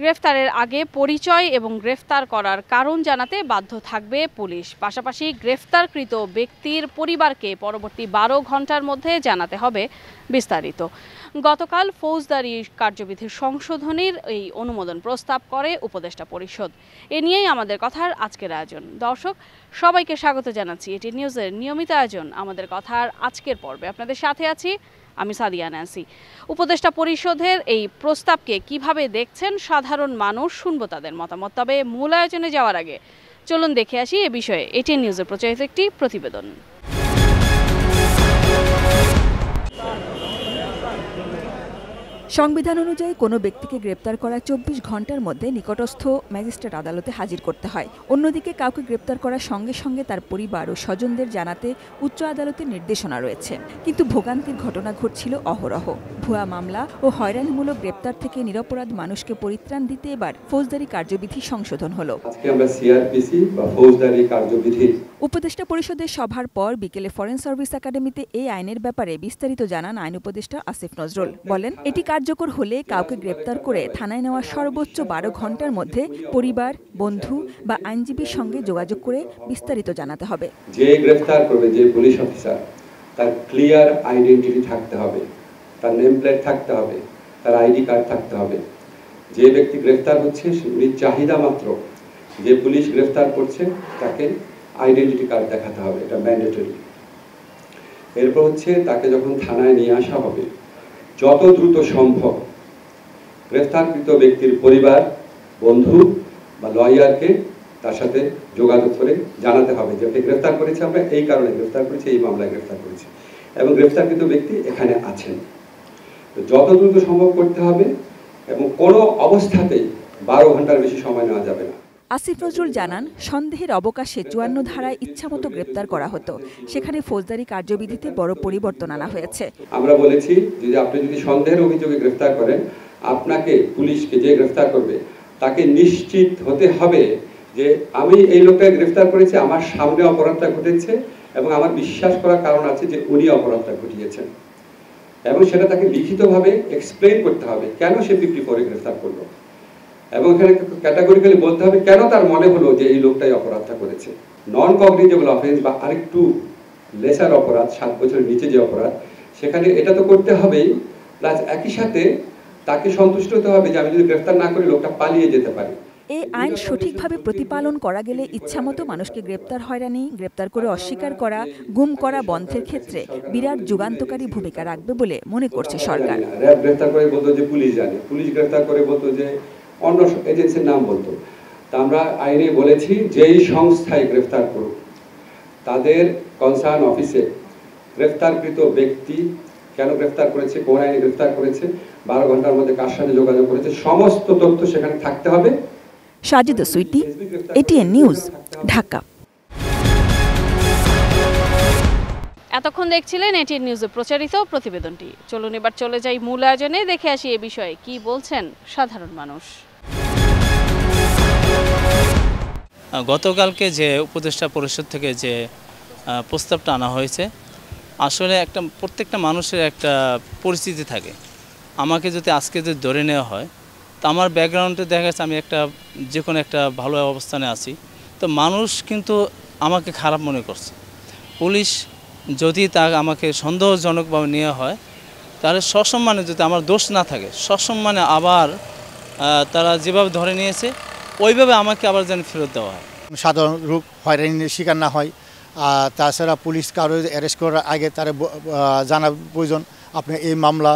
গ্রেফতারের আগে পরিচয় এবং গ্রেফতার করার কারণ জানাতে বাধ্য থাকবে পুলিশ। পাশাপাশি গ্রেফতারকৃত ব্যক্তির পরিবারকে পরবর্তী 12 ঘন্টার মধ্যে জানাতে হবে বিস্তারিত। গতকাল ফৌজদারি কার্যবিধির সংশোধনীর এই অনুমোদন প্রস্তাব করে উপদেষ্টা পরিষদ। এ নিয়েই আমাদের কথার আজকের আয়োজন। দর্শক, সবাইকে স্বাগত জানাচ্ছি এটি নিউজের নিয়মিত আয়োজন আমাদের কথার আজকের পর্বে। আপনাদের সাথে আছি আমি সাদিয়া ন্যান্সি। উপদেষ্টা পরিষদের এই প্রস্তাবকে কিভাবে দেখছেন সাধারণ মানুষ, শুনবো তাদের মতামত। তবে মূল আয়োজনে যাওয়ার আগে চলুন দেখে আসি এ বিষয়ে এটিএন নিউজের প্রচারিত একটি প্রতিবেদন। সংবিধান অনুযায়ী কোনো ব্যক্তিকে গ্রেপ্তার করা 24 ঘন্টার মধ্যে নিকটস্থ ম্যাজিস্ট্রেট আদালতে হাজির করতে হয়। অন্যদিকে কাউকে গ্রেপ্তার করার সঙ্গে সঙ্গে তার পরিবার ও স্বজনদের জানাতে উচ্চ আদালতের নির্দেশনা রয়েছে। কিন্তু ভোগান্তির ঘটনা ঘটছিল অহরহ। ভুয়া মামলা ও হয়রানিমূলক গ্রেপ্তার থেকে নিরপরাধ মানুষকে পরিত্রাণ দিতে এবার ফৌজদারি কার্যবিধি সংশোধন হলো। উপদেষ্টা পরিষদের সভার পর বিকেলে ফরেন সার্ভিস একাডেমিতে এই আইনের ব্যাপারে বিস্তারিত জানান আইন উপদেষ্টা আসিফ নজরুল। বলেন, এটি কার্যকর হলে কাউকে গ্রেপ্তার করে থানায় নেওয়ার সর্বোচ্চ 12 ঘন্টার মধ্যে পরিবার, বন্ধু বা আইনজীবীর সঙ্গে যোগাযোগ করে বিস্তারিত জানাতে হবে। যে গ্রেফতার করবে যে পুলিশ অফিসার, তার ক্লিয়ার আইডেন্টিটি থাকতে হবে, তার নেম প্লেট থাকতে হবে, তার আইডি কার্ড থাকতে হবে। যে ব্যক্তি গ্রেফতার হচ্ছে উনি চাহিদা মাত্র যে পুলিশ গ্রেফতার করছে তাকে আইডেন্টিটি কার্ড দেখাতে হবে, এটা ম্যান্ডেটরি। এরপর হচ্ছে তাকে যখন থানায় নিয়ে আসা হবে যত দ্রুত সম্ভব গ্রেফতারকৃত ব্যক্তির পরিবার, বন্ধু বা লয়ারকে তার সাথে যোগাযোগ করে জানাতে হবে যে ওকে গ্রেফতার করেছে, আমরা এই কারণে গ্রেফতার করেছি, এই মামলায় গ্রেফতার করেছি এবং গ্রেফতারকৃত ব্যক্তি এখানে আছেন। যত দ্রুত সম্ভব করতে হবে এবং কোনো অবস্থাতেই 12 ঘন্টার বেশি সময় নেওয়া যাবে না। আসিফ নজরুল জানান, সন্দেহের অবকাশে 54 ধারায় ইচ্ছামতো গ্রেপ্তার করা হতো, সেখানে ফৌজদারি কার্যবিধিতে বড় পরিবর্তন আনা হয়েছে। আমরা বলেছি যে আপনি যদি সন্দেহের অভিযোগে গ্রেফতার করেন, আপনাকে পুলিশকে যে গ্রেফতার করবে তাকে নিশ্চিত হতে হবে যে আমি এই লোকটাকে গ্রেফতার করেছি, আমার সামনে অপরাধটা ঘটেছে এবং আমার বিশ্বাস করার কারণ আছে যে উনি অপরাধটা ঘটিয়েছেন এবং সেটা তাকে লিখিতভাবে এক্সপ্লেইন করতে হবে কেন সে 54 গ্রেফতার করলো এবং এখানে ক্যাটাগরিক্যালি বলতে হবে কেন তার মনে হলো যে এই লোকটাই অপরাধটা করেছে। নন কগনিজেবল অফেন্স বা আরেকটু লেসার অপরাধ, 7 বছরের নিচে যে অপরাধ, সেখানে এটা তো করতে হবেই, প্লাস একই সাথে তাকে সন্তুষ্ট হতে হবে যে আমি যদি গ্রেফতার না করি লোকটা পালিয়ে যেতে পারে। এই আইন সঠিকভাবে প্রতিপালন করা গেলে ইচ্ছামতো মানুষকে গ্রেপ্তার, হয়রানি, গ্রেপ্তার করে অস্বীকার করা, গুম করা বন্ধের ক্ষেত্রে বিরাট যুগান্তকারী ভূমিকা রাখবে বলে মনে করছে সরকার। র্যাব গ্রেফতার করে বলতো যে পুলিশ জানে, পুলিশ গ্রেফতার করে বলতো যে অন্য এজেন্সির নাম বলতো। তা আমরা আইনে বলেছি যেই সংস্থায় গ্রেফতার করুক তাদের কনসার্ন অফিসে গ্রেফতারকৃত ব্যক্তি কেন গ্রেফতার করেছে, কোন আইনে গ্রেফতার করেছে, 12 ঘন্টার মধ্যে কার সাথে যোগাযোগ করেছে, সমস্ত তথ্য সেখানে থাকতে হবে। Sajida Sweety, ATN news, Dhaka. এতক্ষণ দেখছিলেন এটিএন নিউজে প্রচারিত প্রতিবেদনটি। চলুন এবার চলে যাই মূল আয়োজনে, দেখে আসি এ বিষয়ে কি বলছেন সাধারণ মানুষ। গতকালকে যে উপদেষ্টা পরিষদ থেকে যে প্রস্তাবটা আনা হয়েছে, আসলে প্রত্যেকটা মানুষের একটা পরিস্থিতি থাকে। আমাকে যদি আজকে যদি ধরে নেওয়া হয়, তো আমার ব্যাকগ্রাউন্ডে দেখা যাচ্ছে আমি যে কোনো একটা ভালো অবস্থানে আছি, তো মানুষ কিন্তু আমাকে খারাপ মনে করছে। পুলিশ যদি আমাকে সন্দেহজনকভাবে নেওয়া হয়, তাহলে সসম্মানে, যদি আমার দোষ না থাকে, সসম্মানে আবার তারা যেভাবে ধরে নিয়েছে ওইভাবে আমাকে আবার যেন ফেরত দেওয়া হয়। সাধারণ লোক হয়রানির শিকার না হয়। তাছাড়া পুলিশ কারো অ্যারেস্ট করার আগে তার জানা প্রয়োজন আপনি এই মামলা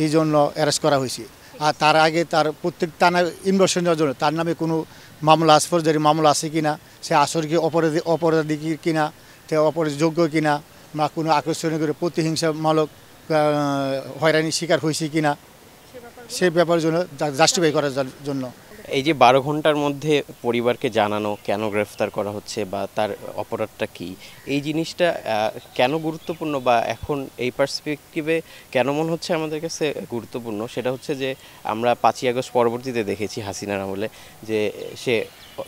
এই জন্য অ্যারেস্ট করা হয়েছে, আর তার আগে তার প্রত্যেক থানায় ইনভেস্টিগেশন নেওয়ার জন্য তার নামে কোনো মামলা আছে, ফৌজদারি মামলা আছে কিনা, সে আসলে কি অপরাধী কিনা, সে অপরাধযোগ্য কিনা, বা কোনো আকর্ষণীয় করে প্রতিহিংসামূলক হয়রানির শিকার হয়েছে কিনা, সে ব্যাপারের জন্য জাস্টিফাই করার জন্য। এই যে 12 ঘন্টার মধ্যে পরিবারকে জানানো কেন গ্রেফতার করা হচ্ছে বা তার অপরাধটা কি, এই জিনিসটা কেন গুরুত্বপূর্ণ বা এখন এই পার্সপেক্টিভে কেন মনে হচ্ছে আমাদের কাছে গুরুত্বপূর্ণ, সেটা হচ্ছে যে আমরা 5ই আগস্ট পরবর্তীতে দেখেছি হাসিনার আমলে যে সে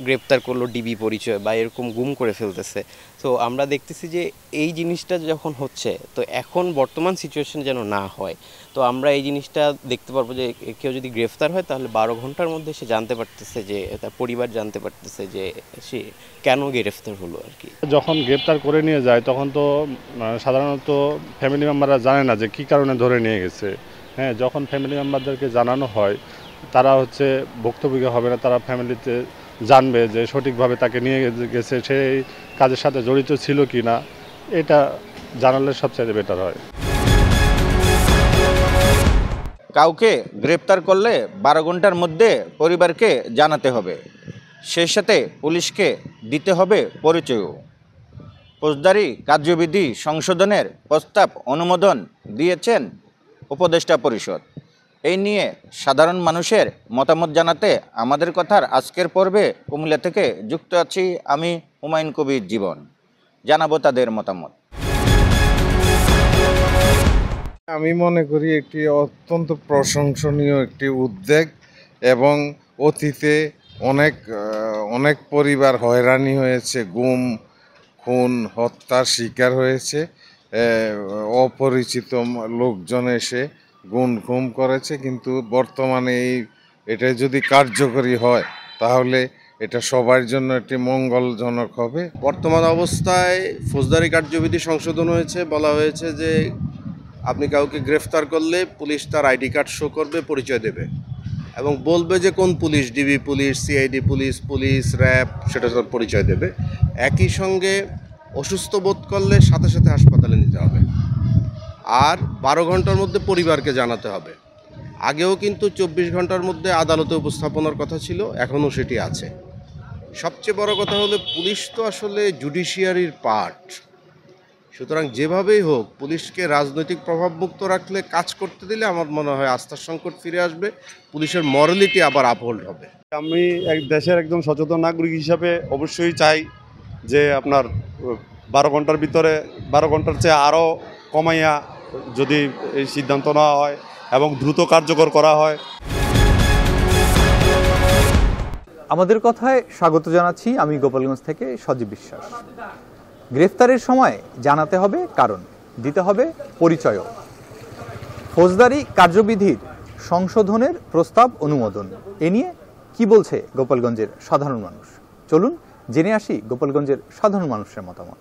গ্রেপ্তার করলো ডিবি পরিচয় বা এরকম গুম করে ফেলতেছে। তো আমরা দেখতেছি যে এই জিনিসটা যখন হচ্ছে, তো এখন বর্তমান সিচুয়েশন যেন না হয়। তো আমরা এই জিনিসটা দেখতে পারবো যে কেউ যদি গ্রেফতার হয় তাহলে 12 ঘন্টার মধ্যে সে জানতে পারতেছে, যে তার পরিবার জানতে পারতেছে যে সে কেন গ্রেফতার হলো আর কি। যখন গ্রেপ্তার করে নিয়ে যায় তখন তো সাধারণত ফ্যামিলি মেম্বাররা জানে না যে কী কারণে ধরে নিয়ে গেছে। হ্যাঁ, যখন ফ্যামিলি মেম্বারদেরকে জানানো হয় তারা ভুক্তভোগী হবে না, তারা ফ্যামিলিতে জানবে যে সঠিকভাবে তাকে নিয়ে গেছে, সেই কাজের সাথে জড়িত ছিল কি না, এটা জানালে সবচেয়ে বেটার হয়। কাউকে গ্রেপ্তার করলে 12 ঘন্টার মধ্যে পরিবারকে জানাতে হবে, সেই সাথে পুলিশকে দিতে হবে পরিচয়ও। ফৌজদারি কার্যবিধি সংশোধনের প্রস্তাব অনুমোদন দিয়েছেন উপদেষ্টা পরিষদ। এই নিয়ে সাধারণ মানুষের মতামত জানাতে আমাদের কথার আজকের পর্বে কুমিল্লা থেকে যুক্ত আছি আমি হুমায়ুন কবির জীবন। জানাবো তাদের মতামত। আমি মনে করি একটি অত্যন্ত প্রশংসনীয় একটি উদ্যোগ, এবং অতীতে অনেক পরিবার হয়রানি হয়েছে, গুম খুন হত্যার শিকার হয়েছে, অপরিচিত লোকজন এসে গুম করেছে। কিন্তু বর্তমানে এটা যদি কার্যকরী হয় তাহলে এটা সবার জন্য একটি মঙ্গলজনক হবে। বর্তমান অবস্থায় ফৌজদারি কার্যবিধি সংশোধন হয়েছে, বলা হয়েছে যে আপনি কাউকে গ্রেফতার করলে পুলিশ তার আইডি কার্ড শো করবে, পরিচয় দেবে এবং বলবে যে কোন police, DB police, CID police, RAB, সেটা তার পরিচয় দেবে। একই সঙ্গে অসুস্থ বোধ করলে সাথে সাথে হাসপাতালে নিতে হবে, আর 12 ঘন্টার মধ্যে পরিবারকে জানাতে হবে। আগেও কিন্তু 24 ঘন্টার মধ্যে আদালতে উপস্থাপনের কথা ছিল, এখনও সেটি আছে। সবচেয়ে বড় কথা হলো পুলিশ তো আসলে জুডিশিয়ারির পার্ট, সুতরাং যেভাবেই হোক পুলিশকে রাজনৈতিক প্রভাবমুক্ত রাখলে, কাজ করতে দিলে আমার মনে হয় আস্থার সংকট ফিরে আসবে, পুলিশের মরালিটি আবার আপহোল্ড হবে। আমি দেশের একজন সচেতন নাগরিক হিসাবে অবশ্যই চাই যে আপনার 12 ঘন্টার ভিতরে, 12 ঘন্টার চেয়ে আরও কমাইয়া যদি এই সিদ্ধান্ত নেওয়া হয় এবং দ্রুত কার্যকর করা হয়। আমাদের কথায় স্বাগত জানাচ্ছি আমি গোপালগঞ্জ থেকে সজীব বিশ্বাস। গ্রেফতারের সময় জানাতে হবে কারণ, দিতে হবে পরিচয়ও। ফৌজদারি কার্যবিধির সংশোধনের প্রস্তাব অনুমোদন, এ নিয়ে কি বলছে গোপালগঞ্জের সাধারণ মানুষ? চলুন জেনে আসি গোপালগঞ্জের সাধারণ মানুষের মতামত।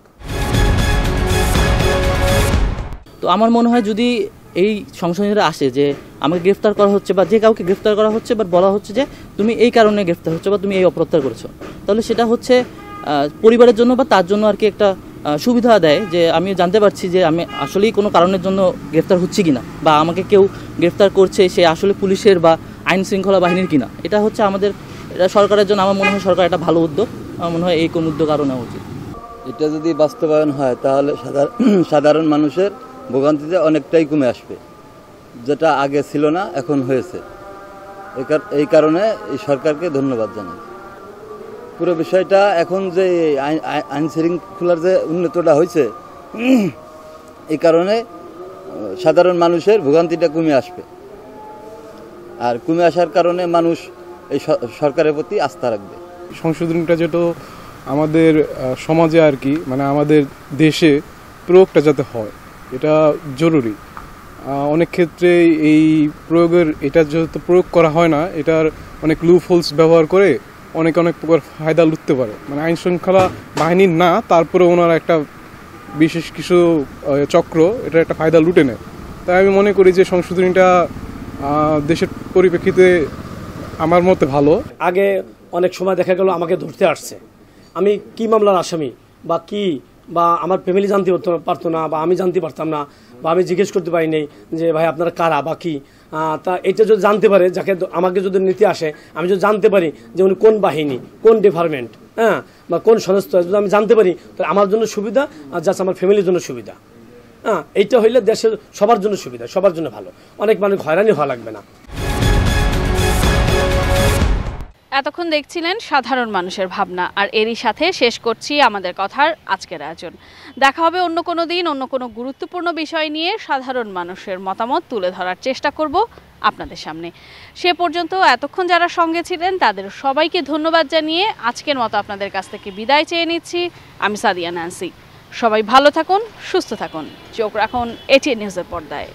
তো আমার মনে হয় যদি এই সংশোধনীটা আসে যে আমাকে গ্রেফতার করা হচ্ছে বা যে কাউকে গ্রেফতার করা হচ্ছে বা বলা হচ্ছে যে তুমি এই কারণে গ্রেফতার হচ্ছে বা তুমি এই অপরাধ করেছো, তাহলে সেটা হচ্ছে পরিবারের জন্য বা তার জন্য আর কি একটা সুবিধা দেয় যে আমি জানতে পারছি যে আমি আসলেই কোনো কারণের জন্য গ্রেফতার হচ্ছি কিনা, বা আমাকে কেউ গ্রেফতার করছে সে আসলে পুলিশের বা আইন শৃঙ্খলা বাহিনীর কিনা। এটা হচ্ছে আমাদের, এটা সরকারের জন্য আমার মনে হয় সরকার একটা ভালো উদ্যোগ, আমার মনে হয় এই কোন উদ্যোগ আরও নেওয়া উচিত। এটা যদি বাস্তবায়ন হয় তাহলে সাধারণ মানুষের ভোগান্তিতে অনেকটাই কমে আসবে, যেটা আগে ছিল না এখন হয়েছে। এই কারণে এই সরকারকে ধন্যবাদ জানাই। পুরো বিষয়টা এখন যে আইন শৃঙ্খলার যে উন্নতটা হয়েছে, এই কারণে সাধারণ মানুষের ভোগান্তিটা কমে আসবে, আর কমে আসার কারণে মানুষ এই সরকারের প্রতি আস্থা রাখবে। সংশোধনটা যেটা আমাদের সমাজে আর কি, মানে আমাদের দেশে প্রয়োগটা যাতে হয়, এটা জরুরি। অনেক ক্ষেত্রে এই এটা যেহেতু প্রয়োগ করা হয় না, এটার অনেক লুপ হোলস ব্যবহার করে অনেক প্রকার ফায়দা লুটতে পারে। মানে আইন শৃঙ্খলা বাহিনীর না, তারপরে ওনারা একটা বিশেষ কিছু চক্র এটা একটা ফায়দা লুটে নেয়। তাই আমি মনে করি যে সংশোধনীটা দেশের পরিপ্রেক্ষিতে আমার মতে ভালো। আগে অনেক সময় দেখা গেল আমাকে ধরতে আসছে, আমি কি মামলার আসামি বা আমার ফ্যামিলি জানতে পারতো না, বা আমি জানতে পারতাম না, বা আমি জিজ্ঞেস করতে পারিনি যে ভাই আপনারা কারা বা কি। তা এটা যদি জানতে পারে, যাকে আমাকে যদি নিতে আসে, আমি যদি জানতে পারি যে উনি কোন বাহিনী, কোন ডিপার্টমেন্ট, বা কোন সংস্থা, যদি আমি জানতে পারি তাহলে আমার জন্য সুবিধা, আর জাস্ট আমার ফ্যামিলির জন্য সুবিধা। এইটা হইলে দেশের সবার জন্য সুবিধা, সবার জন্য ভালো, অনেক মানুষ হয়রানি হওয়া লাগবে না। এতক্ষণ দেখছিলেন সাধারণ মানুষের ভাবনা, আর এরই সাথে শেষ করছি আমাদের কথার আজকের আয়োজন। দেখা হবে অন্য কোনো দিন অন্য কোনো গুরুত্বপূর্ণ বিষয় নিয়ে। সাধারণ মানুষের মতামত তুলে ধরার চেষ্টা করব। আপনাদের সামনে। সে পর্যন্ত এতক্ষণ যারা সঙ্গে ছিলেন তাদের সবাইকে ধন্যবাদ জানিয়ে আজকের মতো আপনাদের কাছ থেকে বিদায় চেয়ে নিচ্ছি। আমি সাদিয়া ন্যান্সি। সবাই ভালো থাকুন, সুস্থ থাকুন, চোখ রাখুন এটিএন নিউজের পর্দায়।